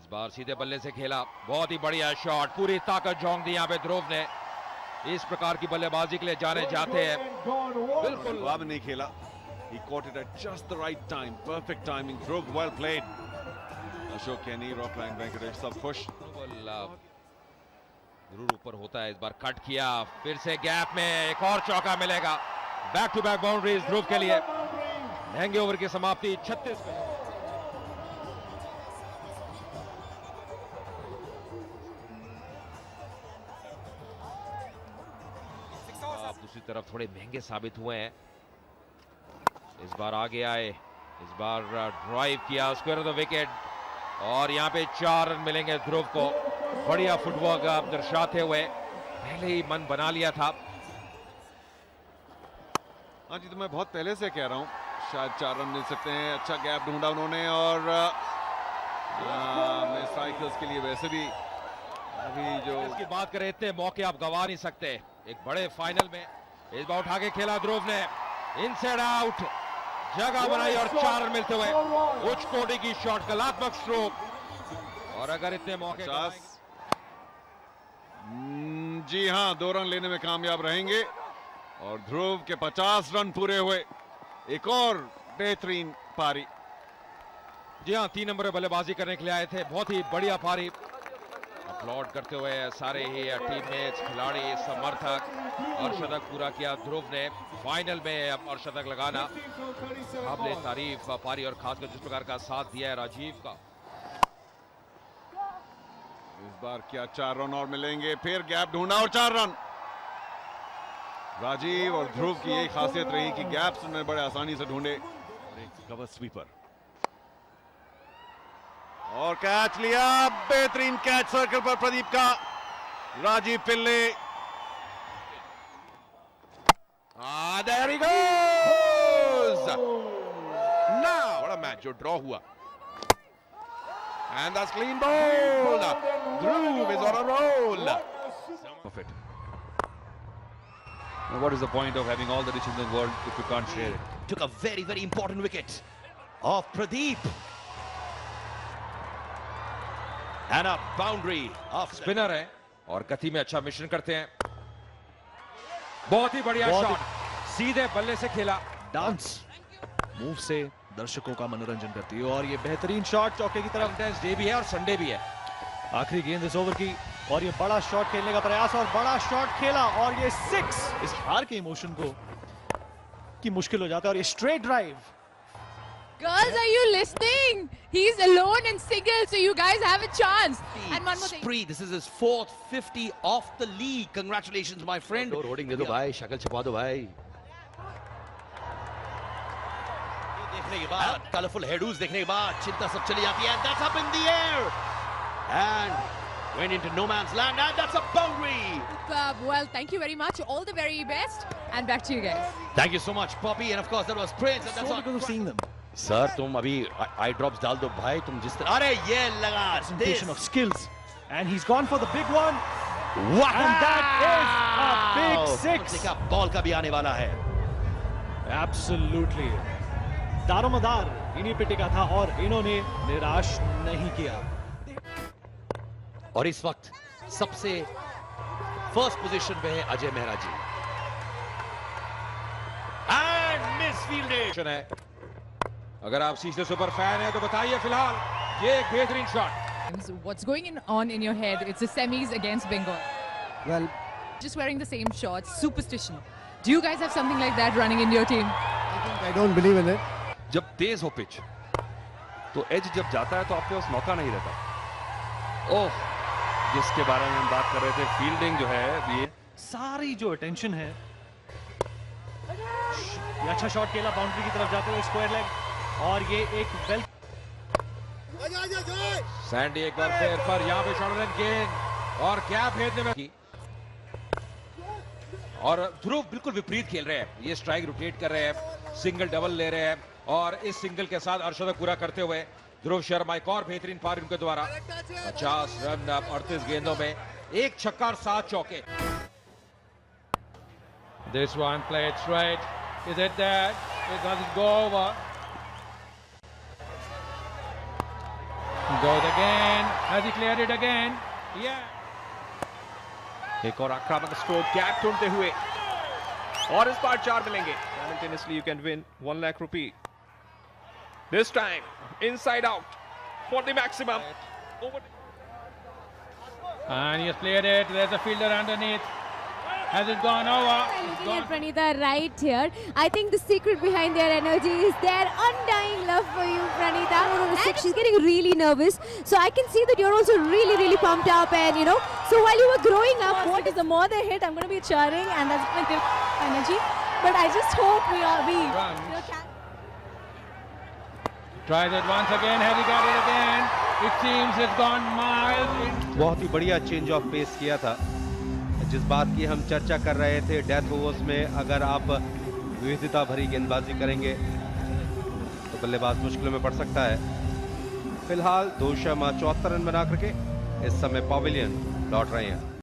इस बार सीधे बल्ले से खेला, बहुत ही बढ़िया शॉट, पूरी ताकत झोंक दी यहाँ पे ध्रुव ने। इस प्रकार की बल्लेबाजी के लिए जाने जाते हैं। बिल्कुल अब नहीं खेला। He caught it at just the right time, perfect timing. Dhruv, well played. Ashok Kenny, Rockline Venkatesh, सब खुश। जरूर ऊपर होता है, इस बार कट किया, फिर से गैप में एक और चौका मिलेगा। बैक टू बैक बाउंड्रीज ध्रुव के लिए। महंगे ओवर की समाप्ति 36 पे। दूसरी तरफ थोड़े महंगे साबित हुए हैं। इस बार आगे आए, इस बार ड्राइव किया, स्क्वायर ऑफ द विकेट, और यहाँ पे 4 रन मिलेंगे ध्रुव को। बढ़िया फुटवर्क दर्शाते हुए पहले ही मन बना लिया था। हाँ जी, तो मैं बहुत पहले से कह रहा हूँ शायद 4 रन मिल सकते हैं। अच्छा गैप ढूंढा उन्होंने, और स्ट्राइकर्स के लिए वैसे भी अभी जो इसकी बात करें, इतने मौके आप गवा नहीं सकते एक बड़े फाइनल में। इस बार उठा के खेला ध्रुव ने, इनसाइड आउट, जगह बनाई और 4 रन मिलते हुए उच्च कोटि की शॉट, कलात्मक स्ट्रोक। और अगर इतने मौके जी हाँ, 2 रन लेने में कामयाब रहेंगे और ध्रुव के 50 रन पूरे हुए। एक और बेहतरीन पारी। जी हाँ, 3 नंबर बल्लेबाजी करने के लिए आए थे, बहुत ही बढ़िया पारी। अपलॉड करते हुए सारे ही टीममेट्स, खिलाड़ी, समर्थक, और शतक पूरा किया ध्रुव ने। फाइनल में और शतक लगाना काबिले तारीफ पारी, और खासकर जिस प्रकार का साथ दिया है राजीव का। इस बार क्या 4 रन और मिलेंगे? फिर गैप ढूंढा और 4 रन। राजीव और ध्रुव की यही खासियत रही कि गैप्स उन्होंने बड़े आसानी से ढूंढे। एक कवर स्वीपर और कैच लिया, बेहतरीन कैच सर्कल पर प्रदीप का। राजीव पिल्ले, there he goes! Now, what a match जो ड्रॉ हुआ, and that's clean bowled. Dhruv is on a roll. Of it. Now what is the point of having all the riches in the world if you can't share it? Took a very, very important wicket of Pradeep. And a boundary of spinner है और गति में अच्छा मिश्रण करते हैं। बहुत ही बढ़िया शॉट, सीधे बल्ले से खेला। डांस मूव से दर्शकों का मनोरंजन करती है, और ये बेहतरीन शॉट चौके की तरफ। डे भी है और संडे भी है। आखिरी गेंद इस ओवर की, और ये बड़ा शॉट खेलने का प्रयास, और बड़ा शॉट खेला, और ये 6 इस हार के इमोशन को की मुश्किल हो जाता है। और ये straight drive. Girls, are you listening? He's alone and single, so you guys have a chance. And one more thing. spree. This is his 4th 50 off the league. Congratulations, my friend. रोडिंग दे दो भाई, शक्ल छुपा दो भाई। देखने के बाद, कलरफुल हेडूज देखने के बाद चिंता सब चली जाती है। That's up in the air and went into no man's land, and that's a boundary. Well, thank you very much. All the very best, and back to you guys. Thank you so much, Poppy, and of course that was Prince. And that's So because of seeing them. Sir तुम अभी eye drops डाल दो भाई, तुम जिस तरह। अरे ये लगा Presentation of skills, and he's gone for the big one. And that is a big 6. देखा, बॉल का भी आने वाला है। Absolutely. दारोमदार इन्हीं पे टिका था, और इन्होंने निराश नहीं किया। और इस वक्त सबसे फर्स्ट पोजीशन पे है अजय मेहरा जी। एंड मिसफील्डेड है। अगर आप सीधे सुपर फैन हैं तो बताइए फिलहाल ये एक बेहतरीन shot. What's going on in your head? It's the semis against Bengal. Well, Just wearing the same shorts. Superstition. Do you guys have something like that running in your team? I don't believe in it. जब तेज हो pitch तो as जब जाता है तो आपके पास मौका नहीं रहता। ओह, जिसके बारे में हम बात कर रहे थे, फील्डिंग जो है, ये सारी जो अटेंशन है, ये अच्छा शॉट खेला बाउंड्री की तरफ जाते हुए, स्क्वायर लेग, और ये एक वेल। सैंडी एक बार फिर पर यहाँ पे शॉर्ट रन गेंद और क्या भेजने में की, और ध्रुव बिल्कुल विपरीत खेल रहे हैं। ये स्ट्राइक रोटेट कर रहे हैं, सिंगल डबल ले रहे हैं, और इस सिंगल के साथ अर्शदक पूरा करते हुए ध्रुव शर्मा एक और बेहतरीन पारी उनके द्वारा। 50 रन 38 गेंदों में, 1 छक्का और 7 चौके। This one played straight. Is it that? It doesn't go over. Goes again. Has he cleared it again? Yeah. एक और आक्रामक स्ट्रोक गैप ढूंढते हुए और इस बार 4 मिलेंगे. Simultaneously you can win 1 lakh rupee. This time inside out for the maximum. And he has cleared it. There's a fielder underneath. Has it gone over? Looking at Pranita right here, I think the secret behind their energy is their undying love for you, Pranita. She's getting really nervous, so I can see that you're also really pumped up, and so while you were growing up, what is the more they hit, I'm going to be cheering, and that's going to give energy. But I just hope we Tries it once again. Has he got it again? It seems it's gone miles. बहुत ही बढ़िया change of pace किया था. जिस बात की हम चर्चा कर रहे थे, डेथ ओवर्स में अगर आप विविधता भरी गेंदबाजी करेंगे तो बल्लेबाज मुश्किलों में पड़ सकता है. फिलहाल 2 शर्मा 74 रन बना करके इस समय पवेलियन लौट रहे हैं.